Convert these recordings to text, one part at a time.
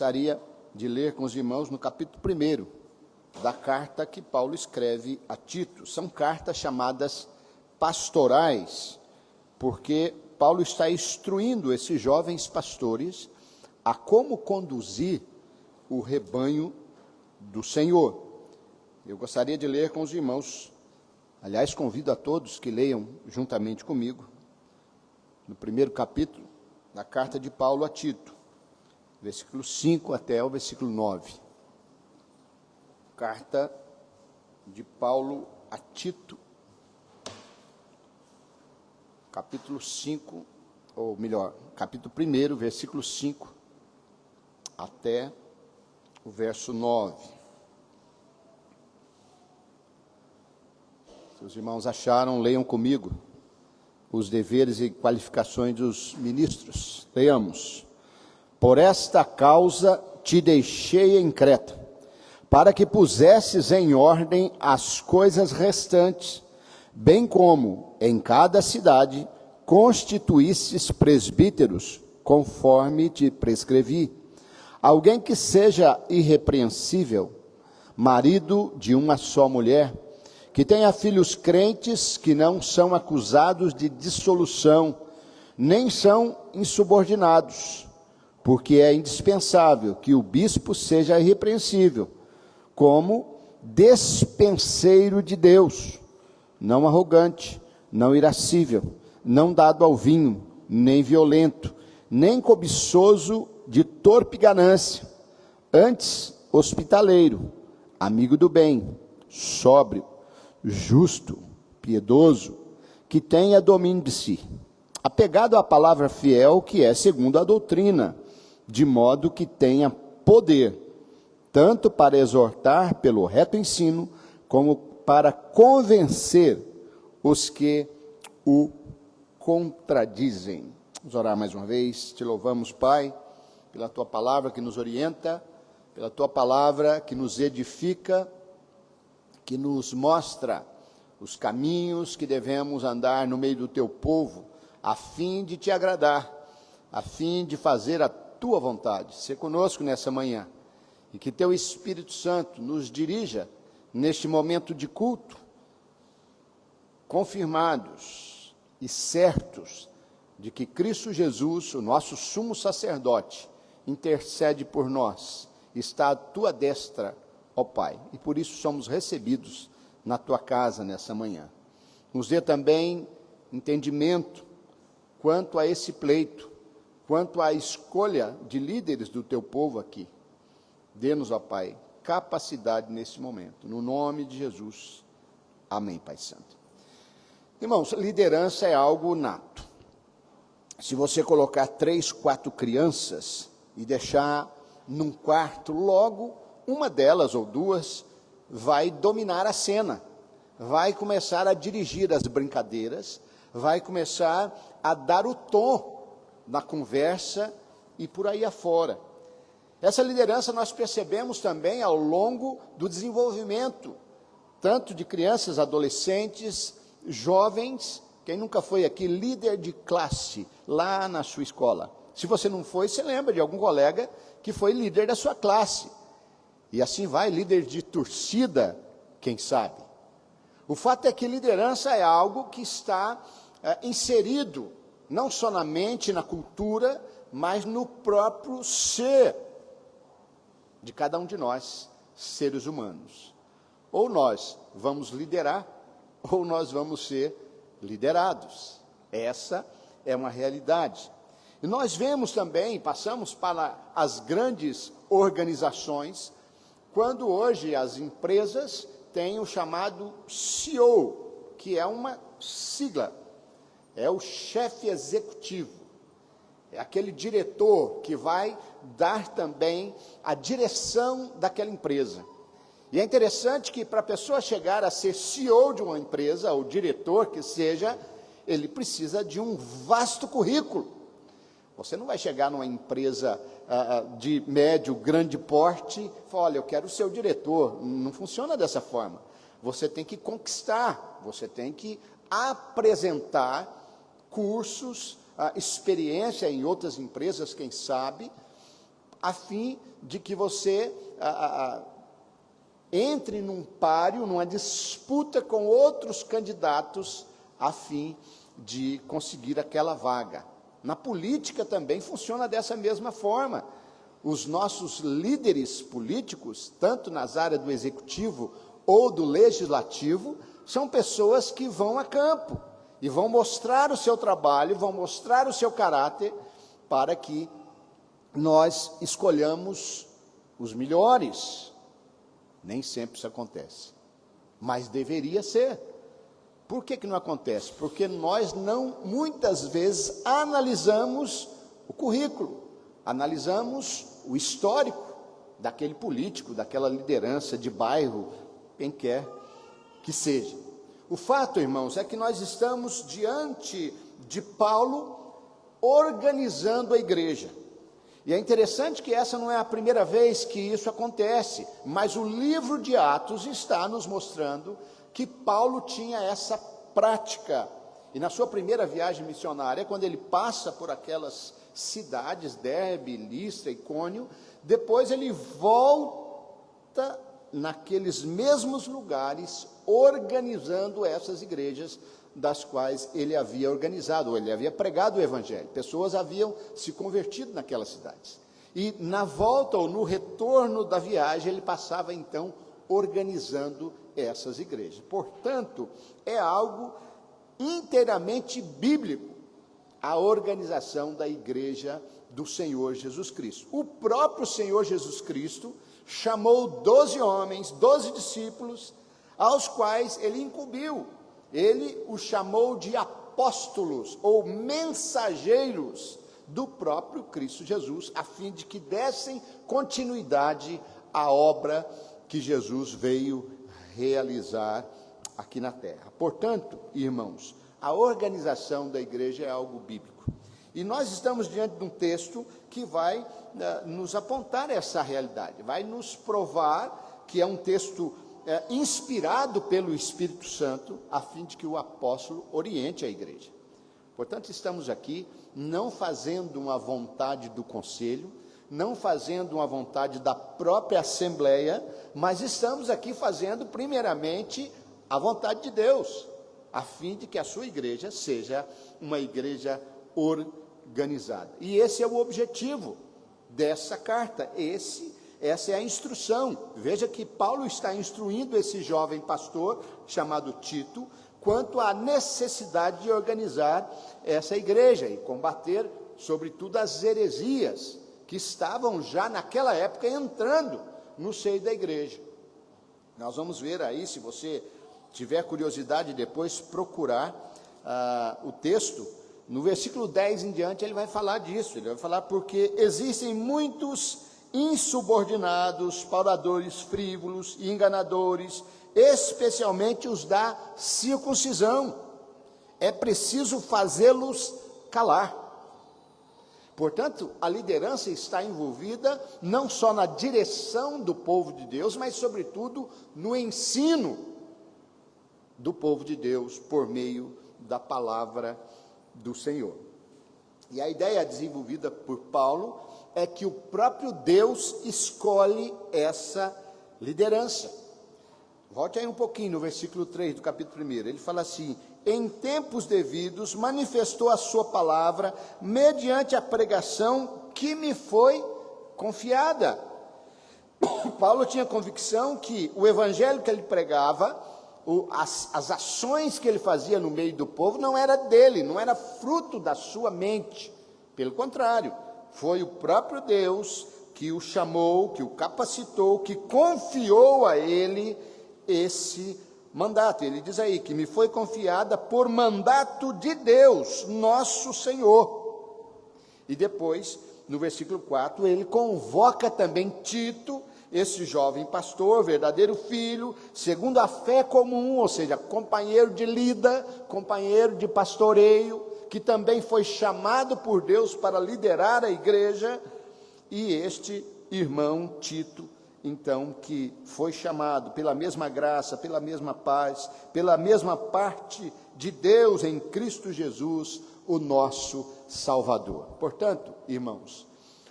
Gostaria de ler com os irmãos no capítulo 1 da carta que Paulo escreve a Tito. São cartas chamadas pastorais, porque Paulo está instruindo esses jovens pastores a como conduzir o rebanho do Senhor. Eu gostaria de ler com os irmãos, aliás, convido a todos que leiam juntamente comigo, no 1º capítulo da carta de Paulo a Tito, versículo 5 até o versículo 9. Carta de Paulo a Tito, capítulo 5, ou melhor, capítulo 1, versículo 5 até o verso 9. Se os irmãos acharam, leiam comigo os deveres e qualificações dos ministros. Leiamos. Por esta causa te deixei em Creta, para que pusesses em ordem as coisas restantes, bem como em cada cidade constituísses presbíteros, conforme te prescrevi. Alguém que seja irrepreensível, marido de uma só mulher, que tenha filhos crentes que não são acusados de dissolução, nem são insubordinados, porque é indispensável que o bispo seja irrepreensível, como despenseiro de Deus, não arrogante, não irascível, não dado ao vinho, nem violento, nem cobiçoso de torpe ganância, antes hospitaleiro, amigo do bem, sóbrio, justo, piedoso, que tenha domínio de si, apegado à palavra fiel, que é segundo a doutrina, de modo que tenha poder, tanto para exortar pelo reto ensino, como para convencer os que o contradizem. Vamos orar mais uma vez. Te louvamos, Pai, pela Tua palavra que nos orienta, pela Tua palavra que nos edifica, que nos mostra os caminhos que devemos andar no meio do Teu povo, a fim de Te agradar, a fim de fazer a Tua vontade. Sê conosco nessa manhã, e que Teu Espírito Santo nos dirija neste momento de culto, confirmados e certos de que Cristo Jesus, o nosso sumo sacerdote, intercede por nós, está à Tua destra, ó Pai, e por isso somos recebidos na Tua casa nessa manhã. Nos dê também entendimento quanto a esse pleito, quanto à escolha de líderes do Teu povo aqui. Dê-nos, ó Pai, capacidade nesse momento. No nome de Jesus. Amém, Pai Santo. Irmãos, liderança é algo nato. Se você colocar 3, 4 crianças e deixar num quarto, logo uma delas ou duas vai dominar a cena, vai começar a dirigir as brincadeiras, vai começar a dar o tom na conversa e por aí afora. Essa liderança nós percebemos também ao longo do desenvolvimento, tanto de crianças, adolescentes, jovens. Quem nunca foi aqui líder de classe lá na sua escola? Se você não foi, você lembra de algum colega que foi líder da sua classe. E assim vai, líder de torcida, quem sabe. O fato é que liderança é algo que está inserido, não só na mente, na cultura, mas no próprio ser de cada um de nós, seres humanos. Ou nós vamos liderar, ou nós vamos ser liderados. Essa é uma realidade. E nós vemos também, passamos para as grandes organizações, quando hoje as empresas têm o chamado CEO, que é uma sigla, é o chefe executivo, é aquele diretor que vai dar também a direção daquela empresa. E é interessante que para a pessoa chegar a ser CEO de uma empresa, ou diretor que seja, ele precisa de um vasto currículo. Você não vai chegar numa empresa de médio, grande porte e falar, olha, eu quero ser o diretor. Não funciona dessa forma. Você tem que conquistar, você tem que apresentar cursos, experiência em outras empresas, quem sabe, a fim de que você entre num páreo, numa disputa com outros candidatos, a fim de conseguir aquela vaga. Na política também funciona dessa mesma forma. Os nossos líderes políticos, tanto nas áreas do executivo ou do legislativo, são pessoas que vão a campo e vão mostrar o seu trabalho, vão mostrar o seu caráter, para que nós escolhamos os melhores. Nem sempre isso acontece, mas deveria ser. Por que não acontece? Porque nós não, muitas vezes, analisamos o currículo, analisamos o histórico daquele político, daquela liderança de bairro, quem quer que seja. O fato, irmãos, é que nós estamos diante de Paulo organizando a igreja. E é interessante que essa não é a primeira vez que isso acontece, mas o livro de Atos está nos mostrando que Paulo tinha essa prática. E na sua primeira viagem missionária, quando ele passa por aquelas cidades, Derbe, Listra, Icônio, depois ele volta naqueles mesmos lugares, organizando essas igrejas das quais ele havia organizado, ou ele havia pregado o evangelho. Pessoas haviam se convertido naquelas cidades. E na volta ou no retorno da viagem, ele passava então organizando essas igrejas. Portanto, é algo inteiramente bíblico, a organização da igreja do Senhor Jesus Cristo. O próprio Senhor Jesus Cristo chamou 12 homens, 12 discípulos, aos quais ele incumbiu. Ele os chamou de apóstolos ou mensageiros do próprio Cristo Jesus, a fim de que dessem continuidade à obra que Jesus veio realizar aqui na terra. Portanto, irmãos, a organização da igreja é algo bíblico. E nós estamos diante de um texto que vai nos apontar essa realidade, vai nos provar que é um texto inspirado pelo Espírito Santo, a fim de que o apóstolo oriente a igreja. Portanto, estamos aqui não fazendo uma vontade do conselho, não fazendo uma vontade da própria assembleia, mas estamos aqui fazendo primeiramente a vontade de Deus, a fim de que a sua igreja seja uma igreja organizada. E esse é o objetivo dessa carta, essa é a instrução. Veja que Paulo está instruindo esse jovem pastor, chamado Tito, quanto à necessidade de organizar essa igreja e combater, sobretudo, as heresias que estavam já naquela época entrando no seio da igreja. Nós vamos ver aí, se você tiver curiosidade depois, procurar o texto, no versículo 10 em diante ele vai falar disso, ele vai falar porque existem muitos insubordinados, pauradores frívolos e enganadores, especialmente os da circuncisão. É preciso fazê-los calar. Portanto, a liderança está envolvida não só na direção do povo de Deus, mas sobretudo no ensino do povo de Deus por meio da palavra do Senhor. E a ideia desenvolvida por Paulo é que o próprio Deus escolhe essa liderança. Volte aí um pouquinho no versículo 3 do capítulo 1, ele fala assim: em tempos devidos manifestou a sua palavra mediante a pregação que me foi confiada. Paulo tinha convicção que o evangelho que ele pregava, as ações que ele fazia no meio do povo não era dele, não era fruto da sua mente, pelo contrário, foi o próprio Deus que o chamou, que o capacitou, que confiou a ele esse mandato. Ele diz aí que me foi confiada por mandato de Deus, nosso Senhor. E depois, no versículo 4, ele convoca também Tito, esse jovem pastor, verdadeiro filho, segundo a fé comum, ou seja, companheiro de lida, companheiro de pastoreio, que também foi chamado por Deus para liderar a igreja, e este irmão Tito, então, que foi chamado pela mesma graça, pela mesma paz, pela mesma parte de Deus em Cristo Jesus, o nosso Salvador. Portanto, irmãos,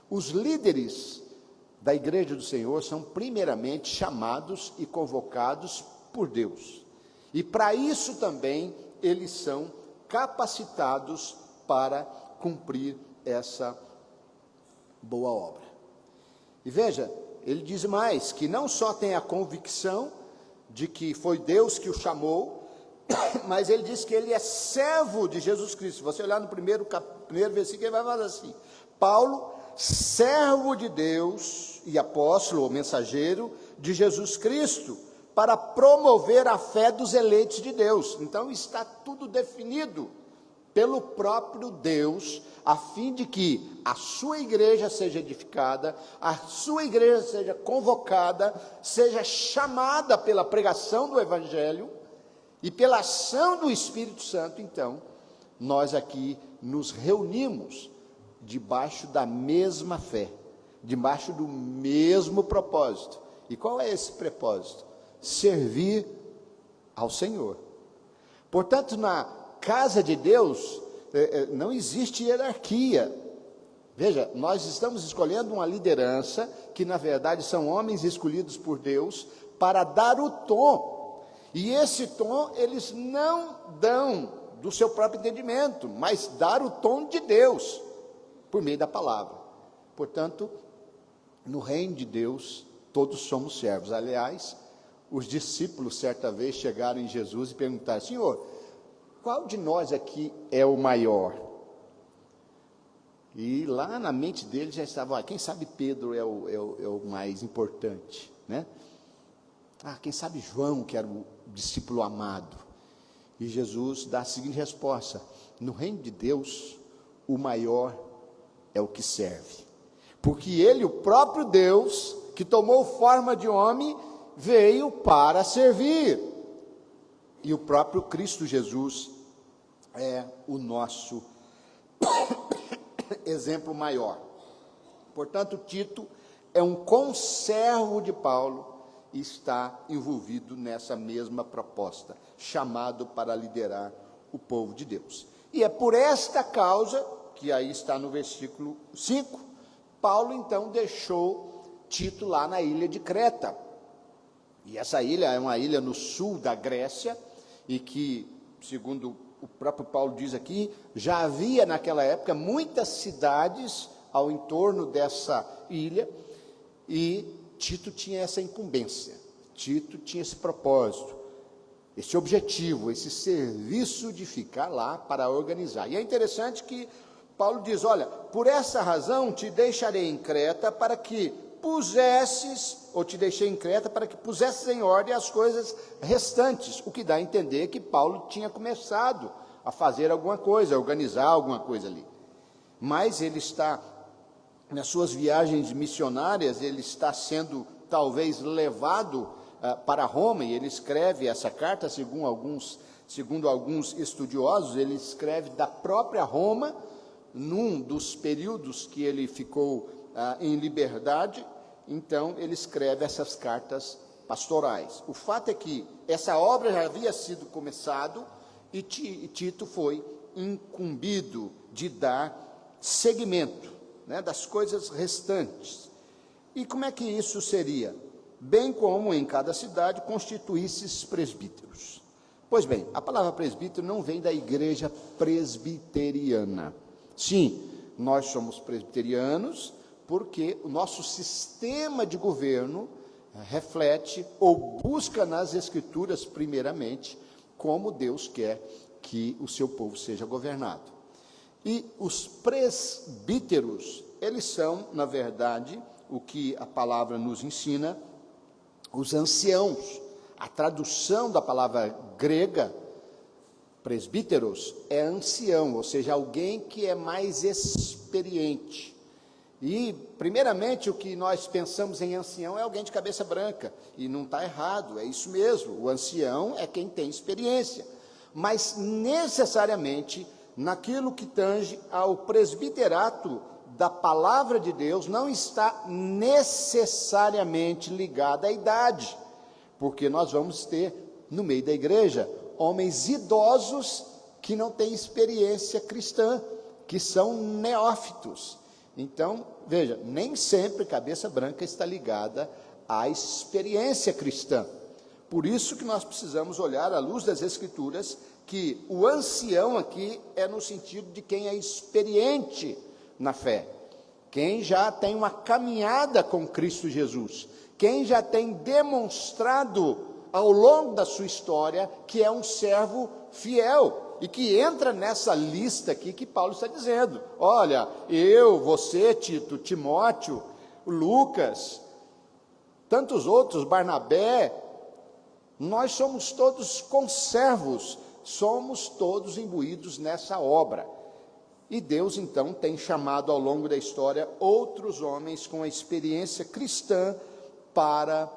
Os líderes da igreja do Senhor são primeiramente chamados e convocados por Deus. E para isso também eles são capacitados para cumprir essa boa obra. E veja, ele diz mais, que não só tem a convicção de que foi Deus que o chamou, mas ele diz que ele é servo de Jesus Cristo. Se você olhar no primeiro versículo, ele vai falar assim: Paulo, servo de Deus e apóstolo ou mensageiro de Jesus Cristo, para promover a fé dos eleitos de Deus. Então está tudo definido pelo próprio Deus, a fim de que a sua igreja seja edificada, a sua igreja seja convocada, seja chamada pela pregação do Evangelho e pela ação do Espírito Santo. Então, nós aqui nos reunimos debaixo da mesma fé, debaixo do mesmo propósito. E qual é esse propósito? Servir ao Senhor. Portanto, na casa de Deus não existe hierarquia. Veja, nós estamos escolhendo uma liderança que na verdade são homens escolhidos por Deus para dar o tom. E esse tom eles não dão do seu próprio entendimento, mas dar o tom de Deus por meio da palavra. Portanto, no reino de Deus todos somos servos. Aliás, os discípulos certa vez chegaram em Jesus e perguntaram: Senhor, qual de nós aqui é o maior? E lá na mente deles já estava: quem sabe Pedro é o mais importante, né? Quem sabe João, que era o discípulo amado. E Jesus dá a seguinte resposta: no reino de Deus, o maior é o que serve. Porque ele, o próprio Deus, que tomou forma de homem, veio para servir. E o próprio Cristo Jesus é o nosso exemplo maior. Portanto, Tito é um conservo de Paulo e está envolvido nessa mesma proposta, chamado para liderar o povo de Deus. E é por esta causa, que aí está no versículo 5, Paulo então deixou Tito lá na ilha de Creta. E essa ilha é uma ilha no sul da Grécia, e que, segundo o próprio Paulo diz aqui, já havia naquela época muitas cidades ao entorno dessa ilha, e Tito tinha essa incumbência, Tito tinha esse propósito, esse objetivo, esse serviço de ficar lá para organizar. E é interessante que Paulo diz: olha, por essa razão te deixarei em Creta para que te deixei em Creta para que pusesses em ordem as coisas restantes, o que dá a entender que Paulo tinha começado a fazer alguma coisa, a organizar alguma coisa ali. Mas ele está, nas suas viagens missionárias, ele está sendo talvez levado para Roma, e ele escreve essa carta, segundo alguns estudiosos, ele escreve da própria Roma, num dos períodos que ele ficou em liberdade. Então ele escreve essas cartas pastorais. O fato é que essa obra já havia sido começado e Tito foi incumbido de dar seguimento, né, das coisas restantes. E como é que isso seria? Bem como em cada cidade constituísse presbíteros. Pois bem, a palavra presbítero não vem da igreja presbiteriana. Sim, nós somos presbiterianos porque o nosso sistema de governo reflete ou busca nas Escrituras, primeiramente, como Deus quer que o seu povo seja governado. E os presbíteros, eles são, na verdade, o que a palavra nos ensina, os anciãos. A tradução da palavra grega, presbíteros, é ancião, ou seja, alguém que é mais experiente. E, primeiramente, o que nós pensamos em ancião é alguém de cabeça branca, e não está errado, é isso mesmo, o ancião é quem tem experiência, mas necessariamente, naquilo que tange ao presbiterato da palavra de Deus, não está necessariamente ligado à idade, porque nós vamos ter, no meio da igreja, homens idosos que não têm experiência cristã, que são neófitos. Então, veja, nem sempre cabeça branca está ligada à experiência cristã. Por isso que nós precisamos olhar à luz das Escrituras, que o ancião aqui é no sentido de quem é experiente na fé, quem já tem uma caminhada com Cristo Jesus, quem já tem demonstrado ao longo da sua história que é um servo fiel, e que entra nessa lista aqui que Paulo está dizendo. Olha, eu, você, Tito, Timóteo, Lucas, tantos outros, Barnabé, nós somos todos conservos, somos todos imbuídos nessa obra. E Deus, então, tem chamado ao longo da história outros homens com a experiência cristã para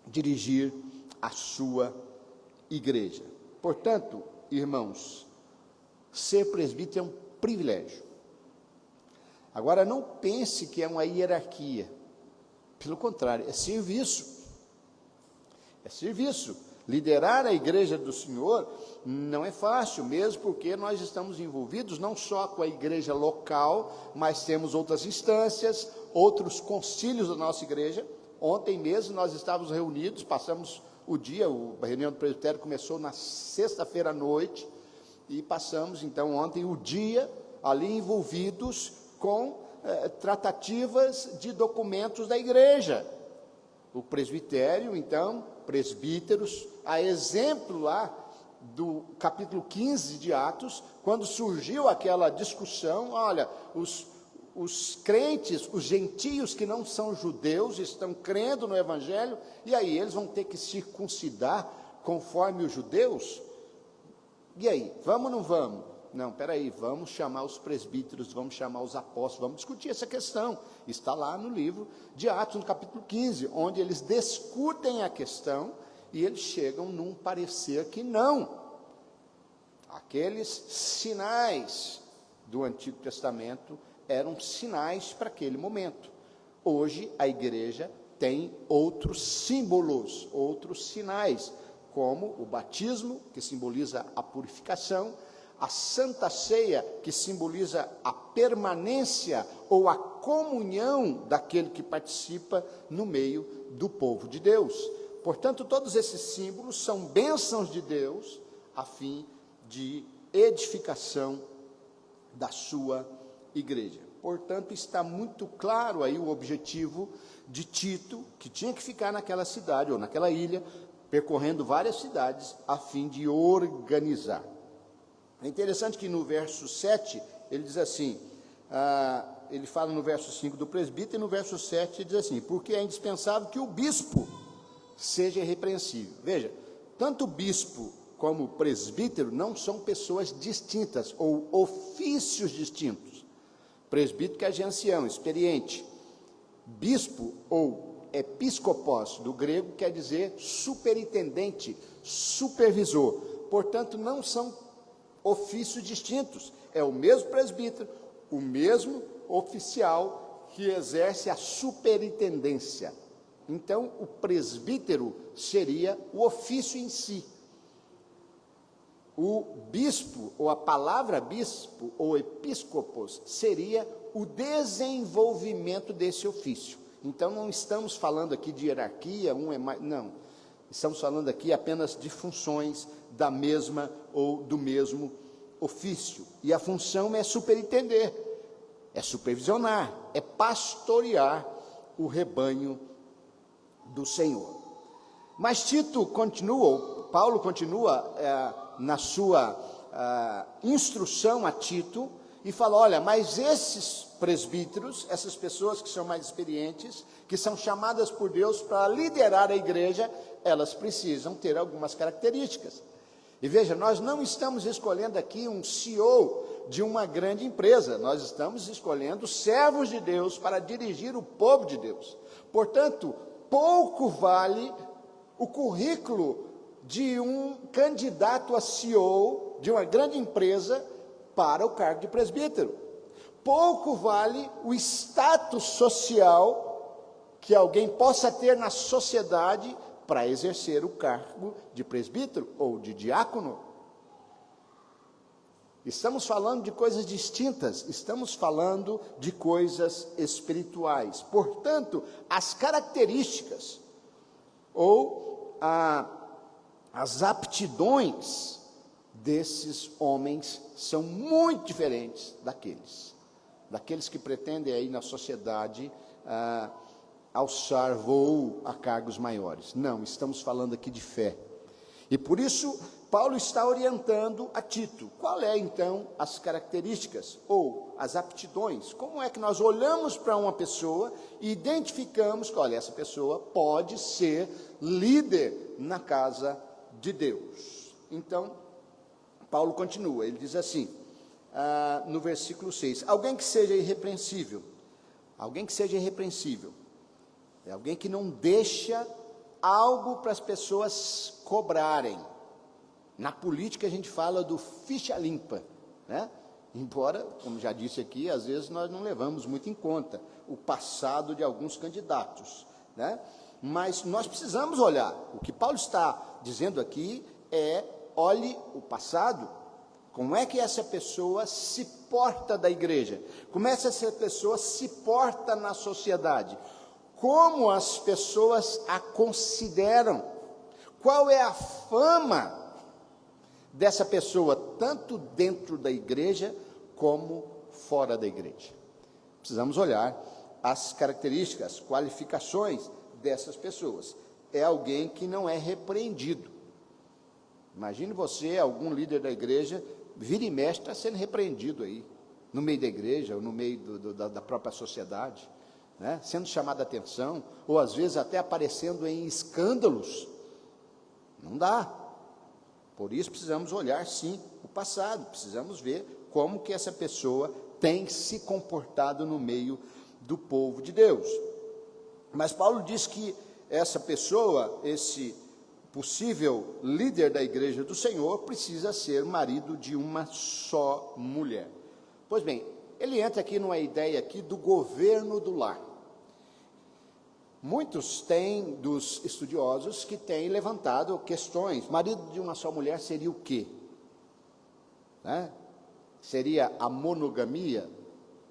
dirigir a sua igreja. Portanto, irmãos, ser presbítero é um privilégio. Agora, não pense que é uma hierarquia. Pelo contrário, é serviço. É serviço. Liderar a igreja do Senhor não é fácil, mesmo porque nós estamos envolvidos não só com a igreja local, mas temos outras instâncias, outros concílios da nossa igreja. Ontem mesmo nós estávamos reunidos, passamos o dia, a reunião do presbitério começou na sexta-feira à noite, e passamos então ontem o dia ali envolvidos com tratativas de documentos da igreja. O presbitério, então, presbíteros, a exemplo lá do capítulo 15 de Atos, quando surgiu aquela discussão, olha, os crentes, os gentios que não são judeus, estão crendo no Evangelho, e aí eles vão ter que circuncidar conforme os judeus? E aí, vamos ou não vamos? Não, peraí, vamos chamar os presbíteros, vamos chamar os apóstolos, vamos discutir essa questão. Está lá no livro de Atos, no capítulo 15, onde eles discutem a questão e eles chegam num parecer que não. Aqueles sinais do Antigo Testamento eram sinais para aquele momento. Hoje a igreja tem outros símbolos, outros sinais, como o batismo, que simboliza a purificação, a Santa Ceia, que simboliza a permanência ou a comunhão daquele que participa no meio do povo de Deus. Portanto, todos esses símbolos são bênçãos de Deus a fim de edificação da sua igreja. Portanto, está muito claro aí o objetivo de Tito, que tinha que ficar naquela cidade ou naquela ilha, percorrendo várias cidades a fim de organizar. É interessante que no verso 7, ele diz assim, ele fala no verso 5 do presbítero, e no verso 7 ele diz assim, porque é indispensável que o bispo seja irrepreensível. Veja, tanto o bispo como o presbítero não são pessoas distintas, ou ofícios distintos. Presbítero que é ancião, experiente. Bispo, ou episcopos, do grego, quer dizer superintendente, supervisor. Portanto, não são ofícios distintos, é o mesmo presbítero, o mesmo oficial que exerce a superintendência. Então, o presbítero seria o ofício em si. O bispo, ou a palavra bispo, ou episcopos, seria o desenvolvimento desse ofício. Então, não estamos falando aqui de hierarquia, um é mais, não. Estamos falando aqui apenas de funções da mesma ou do mesmo ofício. E a função é superintender, é supervisionar, é pastorear o rebanho do Senhor. Mas Paulo continua na sua instrução a Tito, e fala, olha, mas esses presbíteros, essas pessoas que são mais experientes, que são chamadas por Deus para liderar a igreja, elas precisam ter algumas características. E veja, nós não estamos escolhendo aqui um CEO de uma grande empresa, nós estamos escolhendo servos de Deus para dirigir o povo de Deus. Portanto, pouco vale o currículo de um candidato a CEO de uma grande empresa para o cargo de presbítero. Pouco vale o status social que alguém possa ter na sociedade para exercer o cargo de presbítero ou de diácono. Estamos falando de coisas distintas, estamos falando de coisas espirituais. Portanto, as características ou as aptidões desses homens são muito diferentes daqueles que pretendem aí na sociedade alçar voo a cargos maiores. Não, estamos falando aqui de fé. E por isso, Paulo está orientando a Tito. Qual é, então, as características ou as aptidões? Como é que nós olhamos para uma pessoa e identificamos que, olha, essa pessoa pode ser líder na casa de Deus? Então, Paulo continua, ele diz assim, no versículo 6, alguém que seja irrepreensível. Alguém que seja irrepreensível. É alguém que não deixa algo para as pessoas cobrarem. Na política a gente fala do ficha limpa, né? Embora, como já disse aqui, às vezes nós não levamos muito em conta o passado de alguns candidatos, né? Mas nós precisamos olhar. O que Paulo está dizendo aqui é, olhe o passado. Como é que essa pessoa se porta da igreja? Como é que essa pessoa se porta na sociedade? Como as pessoas a consideram? Qual é a fama dessa pessoa, tanto dentro da igreja, como fora da igreja? Precisamos olhar as características, as qualificações dessas pessoas. É alguém que não é repreendido. Imagine você, algum líder da igreja, vira e mexe, está sendo repreendido aí, no meio da igreja, ou no meio da própria sociedade, né? Sendo chamado a atenção, ou às vezes até aparecendo em escândalos. Não dá. Por isso precisamos olhar, sim, o passado, precisamos ver como que essa pessoa tem se comportado no meio do povo de Deus. Mas Paulo diz que essa pessoa, esse possível líder da igreja do Senhor, precisa ser marido de uma só mulher. Pois bem, ele entra aqui numa ideia aqui do governo do lar. Muitos têm, dos estudiosos, que têm levantado questões. Marido de uma só mulher seria o quê? Né? Seria a monogamia?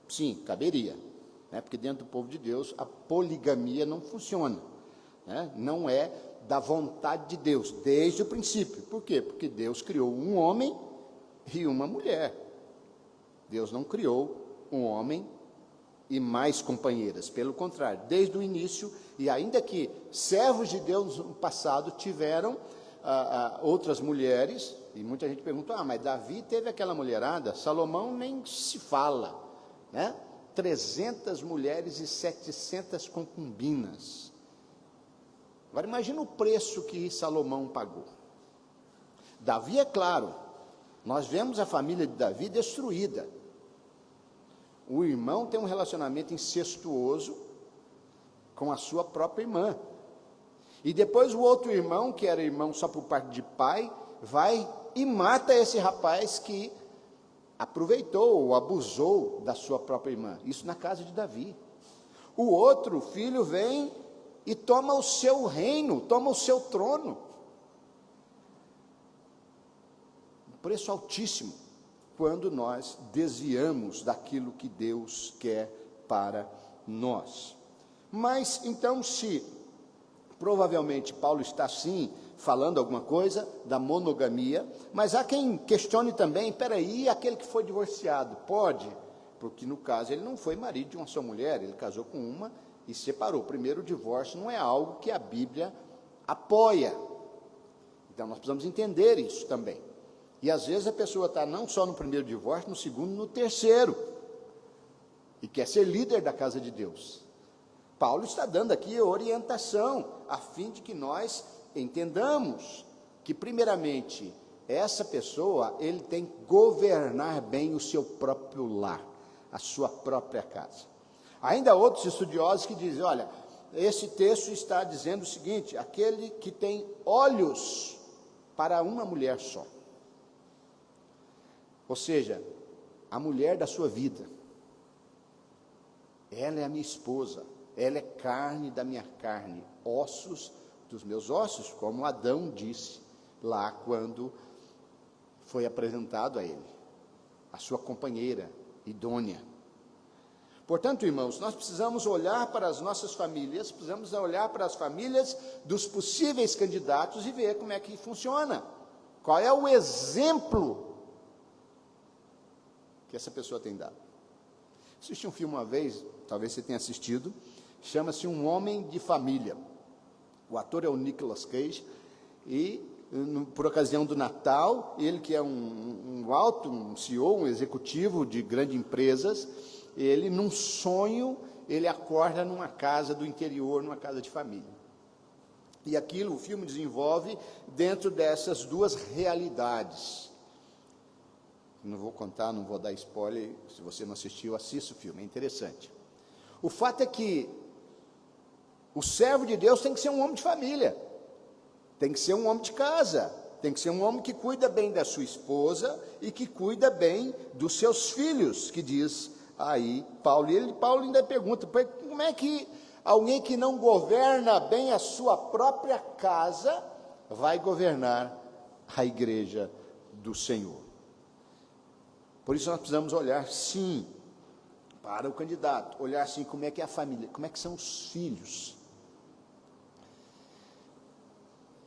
Sim, caberia. Né? Porque dentro do povo de Deus, a poligamia não funciona. Né? Não é da vontade de Deus, desde o princípio. Por quê? Porque Deus criou um homem e uma mulher. Deus não criou um homem e mais companheiras, pelo contrário, desde o início, e ainda que servos de Deus no passado tiveram outras mulheres, e muita gente pergunta, mas Davi teve aquela mulherada, Salomão nem se fala, né? 300 mulheres e 700 concubinas. Agora imagina o preço que Salomão pagou. Davi, é claro, nós vemos a família de Davi destruída. O irmão tem um relacionamento incestuoso com a sua própria irmã. E depois o outro irmão, que era irmão só por parte de pai, vai e mata esse rapaz que aproveitou ou abusou da sua própria irmã. Isso na casa de Davi. O outro filho vem e toma o seu reino, toma o seu trono. Um preço altíssimo, quando nós desviamos daquilo que Deus quer para nós. Mas, então, se provavelmente Paulo está, sim, falando alguma coisa da monogamia, mas há quem questione também, peraí, aquele que foi divorciado, pode? Porque, no caso, ele não foi marido de uma só mulher, ele casou com uma e separou. Primeiro, o divórcio não é algo que a Bíblia apoia. Então, nós precisamos entender isso também. E às vezes a pessoa está não só no primeiro divórcio, no segundo, no terceiro, e quer ser líder da casa de Deus. Paulo está dando aqui orientação, a fim de que nós entendamos que, primeiramente, essa pessoa, ele tem que governar bem o seu próprio lar, a sua própria casa. Ainda há outros estudiosos que dizem, olha, esse texto está dizendo o seguinte, aquele que tem olhos para uma mulher só. Ou seja, a mulher da sua vida, ela é a minha esposa, ela é carne da minha carne, ossos dos meus ossos, como Adão disse lá quando foi apresentado a ele. a sua companheira idônea. Portanto, irmãos, nós precisamos olhar para as nossas famílias, precisamos olhar para as famílias dos possíveis candidatos e ver como é que funciona. Qual é o exemplo que essa pessoa tem dado? Assisti um filme uma vez, talvez você tenha assistido, chama-se Um Homem de Família. O ator é o Nicolas Cage, e por ocasião do Natal, ele que é um CEO, um executivo de grandes empresas, ele num sonho, ele acorda numa casa do interior, numa casa de família. E aquilo, o filme desenvolve dentro dessas duas realidades. Não vou contar, não vou dar spoiler, se você não assistiu, assista o filme, é interessante. O fato é que o servo de Deus tem que ser um homem de família, tem que ser um homem de casa, tem que ser um homem que cuida bem da sua esposa e que cuida bem dos seus filhos, que diz aí Paulo. E Paulo ainda pergunta, como é que alguém que não governa bem a sua própria casa vai governar a igreja do Senhor? Por isso nós precisamos olhar sim para o candidato, olhar sim como é que é a família, como é que são os filhos.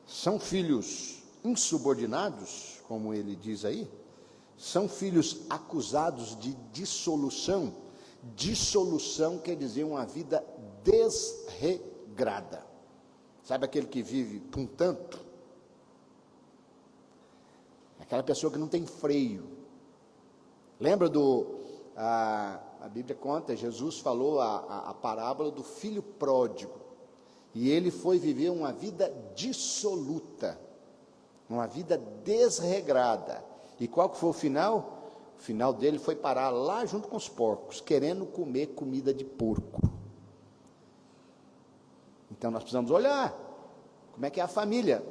São filhos insubordinados, como ele diz aí? São filhos acusados de dissolução. Dissolução quer dizer uma vida desregrada. Sabe aquele que vive por um tanto? Aquela pessoa que não tem freio. Lembra a Bíblia conta, Jesus falou a parábola do filho pródigo. E ele foi viver uma vida dissoluta, uma vida desregrada. E qual que foi o final? O final dele foi parar lá junto com os porcos, querendo comer comida de porco. Então nós precisamos olhar como é que é a família,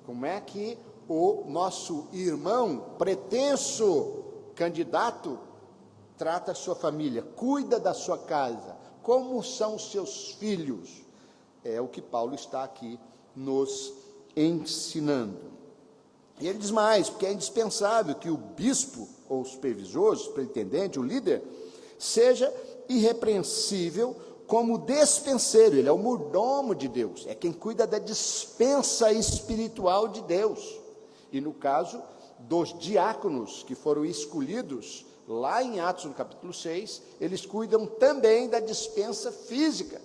como é que o nosso irmão pretenso candidato trata a sua família, cuida da sua casa, como são os seus filhos. É o que Paulo está aqui nos ensinando. E ele diz mais, porque é indispensável que o bispo, ou o supervisor, o superintendente, o líder, seja irrepreensível como despenseiro. Ele é o mordomo de Deus, é quem cuida da despensa espiritual de Deus. E no caso dos diáconos que foram escolhidos, lá em Atos, no capítulo 6, eles cuidam também da despensa física.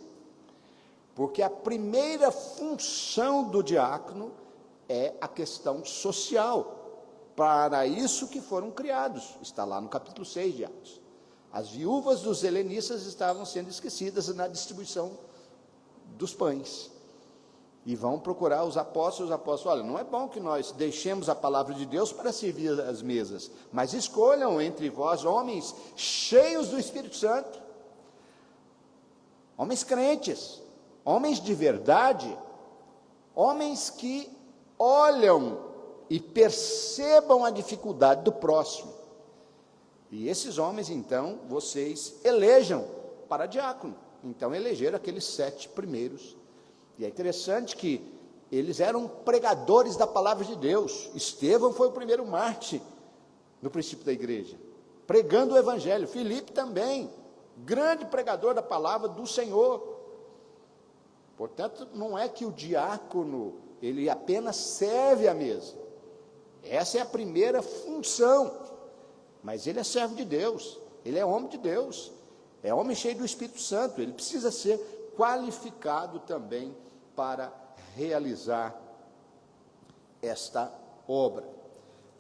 Porque a primeira função do diácono é a questão social. Para isso que foram criados. Está lá no capítulo 6 de Atos. As viúvas dos helenistas estavam sendo esquecidas na distribuição dos pães. E vão procurar os apóstolos. Olha, não é bom que nós deixemos a palavra de Deus para servir as mesas, mas escolham entre vós homens cheios do Espírito Santo, homens crentes, homens de verdade, homens que olham e percebam a dificuldade do próximo. E esses homens, então, vocês elejam para diácono. Então, elegeram aqueles 7 primeiros. E é interessante que eles eram pregadores da palavra de Deus. Estevão foi o primeiro mártir no princípio da igreja, pregando o evangelho. Filipe também, grande pregador da palavra do Senhor. Portanto, não é que o diácono, ele apenas serve à mesa. Essa é a primeira função. Mas ele é servo de Deus, ele é homem de Deus, é homem cheio do Espírito Santo, ele precisa ser qualificado também para realizar esta obra.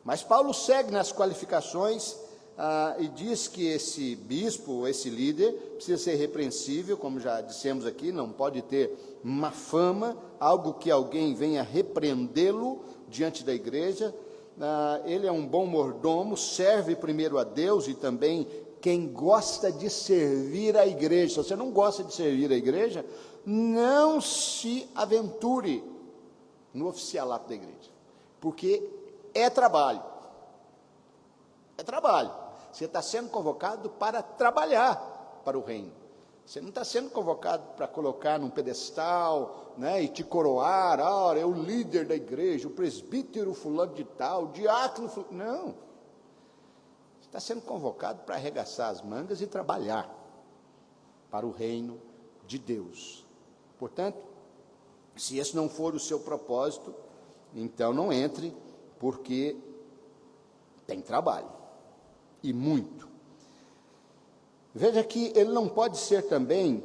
Mas Paulo segue nas qualificações e diz que esse bispo, esse líder, precisa ser repreensível, como já dissemos aqui, não pode ter má fama, algo que alguém venha repreendê-lo diante da igreja. Ele é um bom mordomo, serve primeiro a Deus e também quem gosta de servir a igreja. Se você não gosta de servir a igreja, não se aventure no oficialato da igreja, porque é trabalho. É trabalho. Você está sendo convocado para trabalhar para o reino. Você não está sendo convocado para colocar num pedestal, né, e te coroar. É o líder da igreja, o presbítero fulano de tal, o diácono fulano. Não. Você está sendo convocado para arregaçar as mangas e trabalhar para o reino de Deus. Portanto, se esse não for o seu propósito, então não entre, porque tem trabalho, e muito. Veja que ele não pode ser também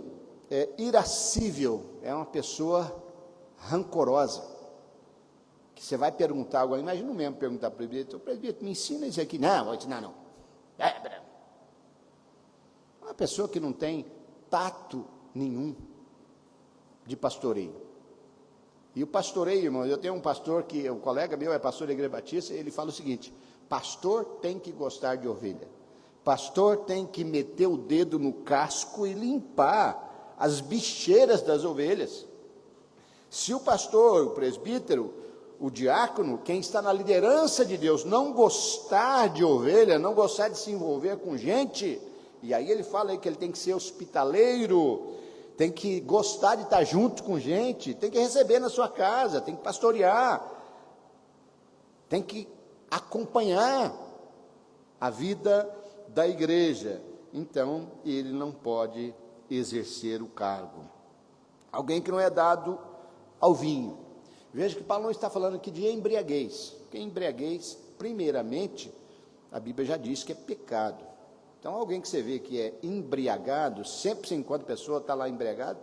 irascível, é uma pessoa rancorosa, que você vai perguntar agora, imagina o mesmo perguntar para o presbítero, me ensina isso aqui. Não, vou ensinar não. Uma pessoa que não tem tato nenhum de pastoreio. E o pastoreio, irmão, eu tenho um pastor que, um colega meu é pastor da Igreja Batista, ele fala o seguinte: pastor tem que gostar de ovelha. Pastor tem que meter o dedo no casco e limpar as bicheiras das ovelhas. Se o pastor, o presbítero, o diácono, quem está na liderança de Deus, não gostar de ovelha, não gostar de se envolver com gente, e aí ele fala aí que ele tem que ser hospitaleiro, tem que gostar de estar junto com gente, tem que receber na sua casa, tem que pastorear, tem que acompanhar a vida da igreja. Então, ele não pode exercer o cargo. Alguém que não é dado ao vinho. Veja que Paulo não está falando aqui de embriaguez, porque embriaguez, primeiramente, a Bíblia já diz que é pecado. Então, alguém que você vê que é embriagado, sempre enquanto a pessoa está lá embriagada,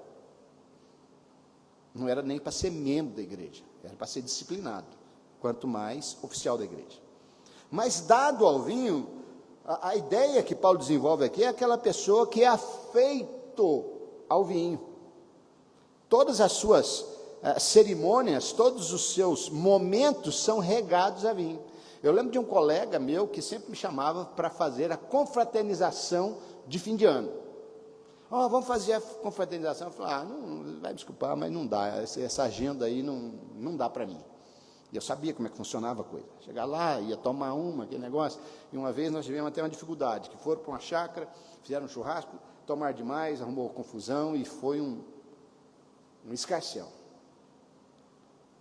não era nem para ser membro da igreja, era para ser disciplinado, quanto mais oficial da igreja. Mas dado ao vinho, a ideia que Paulo desenvolve aqui é aquela pessoa que é afeito ao vinho. Todas as suas cerimônias, todos os seus momentos são regados a vinho. Eu lembro de um colega meu que sempre me chamava para fazer a confraternização de fim de ano. Vamos fazer a confraternização. Eu falei, não, vai me desculpar, mas não dá, essa agenda aí não dá para mim. E eu sabia como é que funcionava a coisa. Chegar lá, ia tomar aquele negócio, e uma vez nós tivemos até uma dificuldade, que foram para uma chácara, fizeram um churrasco, tomaram demais, arrumou confusão, e foi um escarcéu.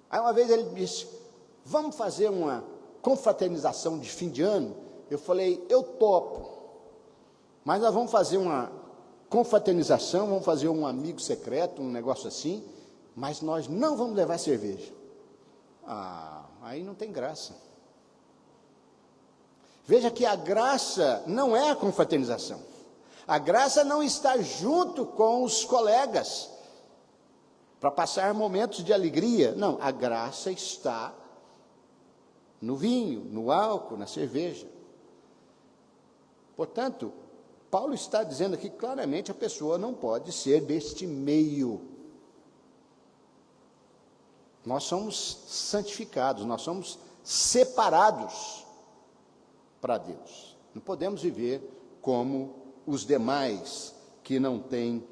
Aí uma vez ele me disse, vamos fazer uma confraternização de fim de ano? Eu falei, eu topo, mas nós vamos fazer uma confraternização, vamos fazer um amigo secreto, um negócio assim, mas nós não vamos levar cerveja. Aí não tem graça. Veja que a graça não é a confraternização. A graça não está junto com os colegas para passar momentos de alegria. Não, a graça está no vinho, no álcool, na cerveja. Portanto, Paulo está dizendo aqui claramente, a pessoa não pode ser deste meio. Nós somos santificados, nós somos separados para Deus. Não podemos viver como os demais que não têm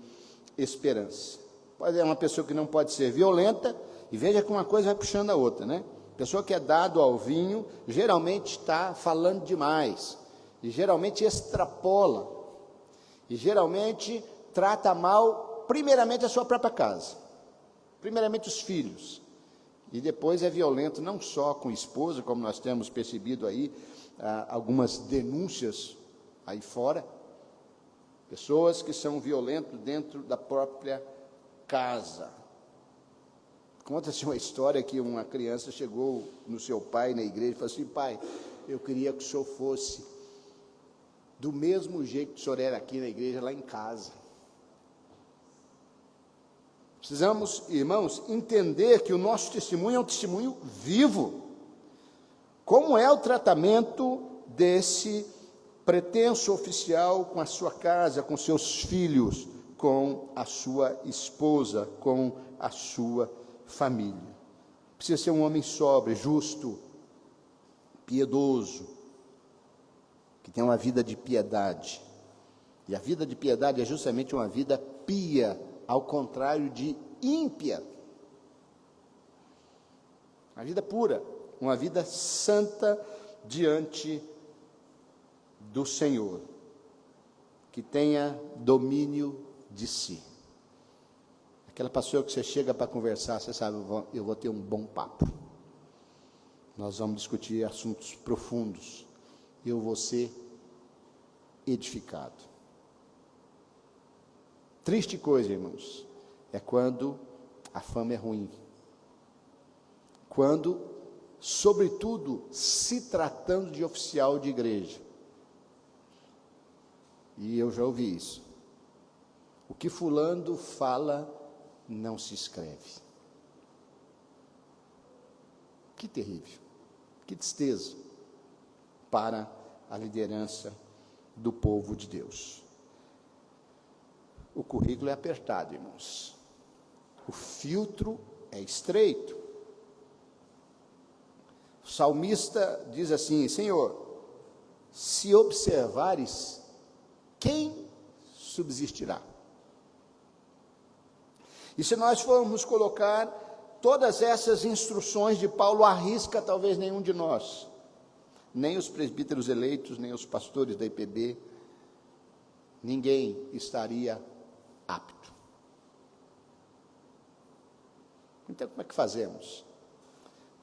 esperança. Pode ser uma pessoa que não pode ser violenta, e veja que uma coisa vai puxando a outra, né? Pessoa que é dado ao vinho, geralmente está falando demais, e geralmente extrapola, e geralmente trata mal, primeiramente, a sua própria casa, primeiramente os filhos, e depois é violento não só com a esposa, como nós temos percebido aí, algumas denúncias aí fora, pessoas que são violentas dentro da própria casa. Conta-se uma história que uma criança chegou no seu pai na igreja e falou assim, pai, eu queria que o senhor fosse do mesmo jeito que o senhor era aqui na igreja, lá em casa. Precisamos, irmãos, entender que o nosso testemunho é um testemunho vivo. Como é o tratamento desse pretenso oficial com a sua casa, com seus filhos, com a sua esposa, com a sua família? Precisa ser um homem sóbrio, justo, piedoso, que tem uma vida de piedade. E a vida de piedade é justamente uma vida pia, ao contrário de ímpia. Uma vida pura, uma vida santa diante do Senhor, que tenha domínio de si. Aquela pessoa que você chega para conversar, você sabe, eu vou ter um bom papo. Nós vamos discutir assuntos profundos. Eu vou ser edificado. Triste coisa, irmãos, é quando a fama é ruim. Quando, sobretudo, se tratando de oficial de igreja. E eu já ouvi isso. O que fulano fala não se escreve. Que terrível, que tristeza para a liderança do povo de Deus. O currículo é apertado, irmãos. O filtro é estreito. O salmista diz assim: Senhor, se observares, quem subsistirá? E se nós formos colocar todas essas instruções de Paulo à risca, talvez nenhum de nós, nem os presbíteros eleitos, nem os pastores da IPB, ninguém estaria apto. Então, como é que fazemos?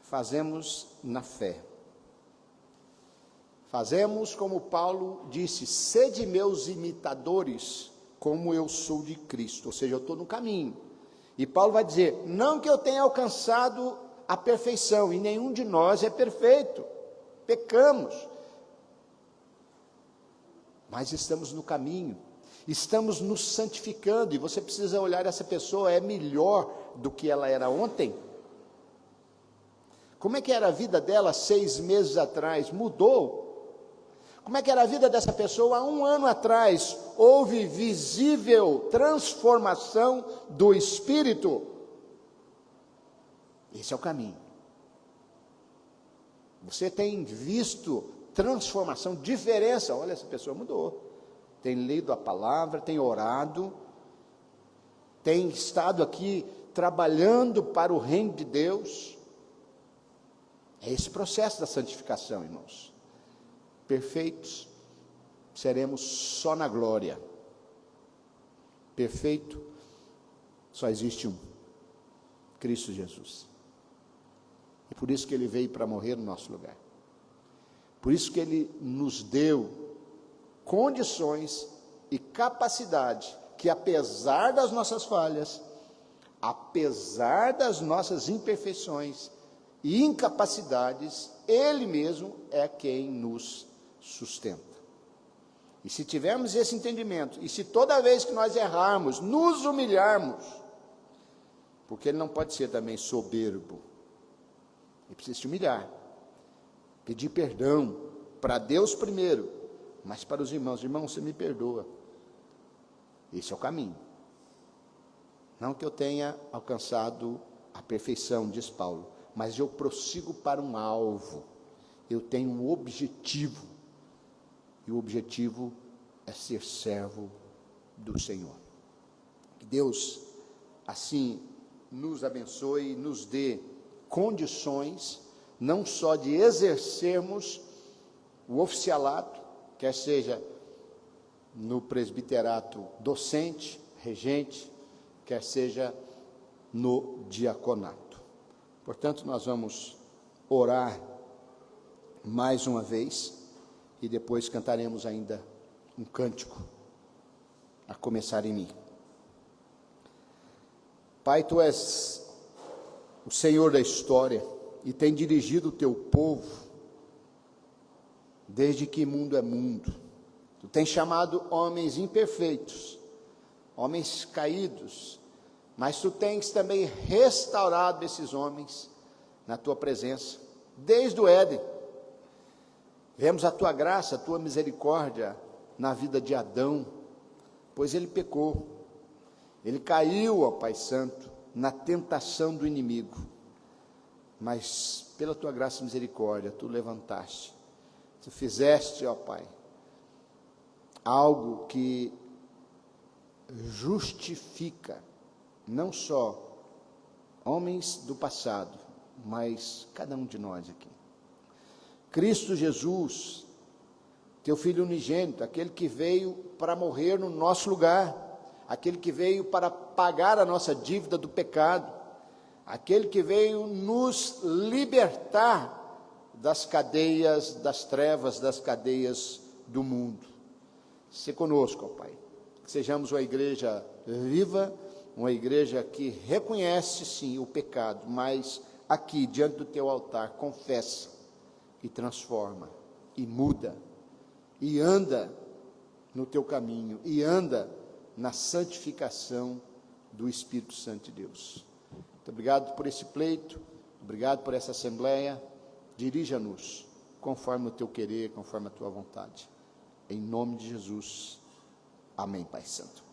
Fazemos na fé. Fazemos como Paulo disse: sede meus imitadores, como eu sou de Cristo. Ou seja, eu estou no caminho. E Paulo vai dizer: não que eu tenha alcançado a perfeição, e nenhum de nós é perfeito, pecamos, mas estamos no caminho, estamos nos santificando, e você precisa olhar: essa pessoa é melhor do que ela era ontem? Como é que era a vida dela 6 meses atrás? Mudou? Como é que era a vida dessa pessoa há 1 ano atrás? Houve visível transformação do espírito. Esse é o caminho. Você tem visto transformação, diferença. Olha, essa pessoa mudou. Tem lido a palavra, tem orado, tem estado aqui trabalhando para o reino de Deus. É esse processo da santificação, irmãos. Perfeitos seremos só na glória. Perfeito só existe um: Cristo Jesus. E por isso que ele veio para morrer no nosso lugar. Por isso que ele nos deu condições e capacidade que, apesar das nossas falhas, apesar das nossas imperfeições e incapacidades, ele mesmo é quem nos sustenta. E se tivermos esse entendimento, e se toda vez que nós errarmos, nos humilharmos, porque ele não pode ser também soberbo, ele precisa se humilhar, pedir perdão para Deus primeiro, mas para os irmãos: irmão, você me perdoa. Esse é o caminho. Não que eu tenha alcançado a perfeição, diz Paulo, mas eu prossigo para um alvo, eu tenho um objetivo, e o objetivo é ser servo do Senhor. Que Deus assim nos abençoe e nos dê condições, não só de exercermos o oficialato, quer seja no presbiterato docente, regente, quer seja no diaconato. Portanto, nós vamos orar mais uma vez, e depois cantaremos ainda um cântico, a começar em mim. Pai, Tu és o Senhor da história, e tem dirigido o Teu povo, desde que mundo é mundo. Tu tens chamado homens imperfeitos, homens caídos, mas Tu tens também restaurado esses homens na Tua presença, desde o Éden. Vemos a Tua graça, a Tua misericórdia na vida de Adão, pois ele pecou, ele caiu, ó Pai Santo, na tentação do inimigo, mas pela Tua graça e misericórdia, Tu levantaste, Tu fizeste, ó Pai, algo que justifica não só homens do passado, mas cada um de nós aqui. Cristo Jesus, Teu Filho unigênito, aquele que veio para morrer no nosso lugar, aquele que veio para pagar a nossa dívida do pecado, aquele que veio nos libertar das cadeias das trevas, das cadeias do mundo. Se conosco, ó Pai, que sejamos uma igreja viva, uma igreja que reconhece sim o pecado, mas aqui diante do teu altar confessa e transforma e muda e anda no teu caminho e anda na santificação do Espírito Santo de Deus. Muito obrigado por esse pleito, obrigado por essa assembleia. Dirija-nos conforme o teu querer, conforme a tua vontade. Em nome de Jesus. Amém, Pai Santo.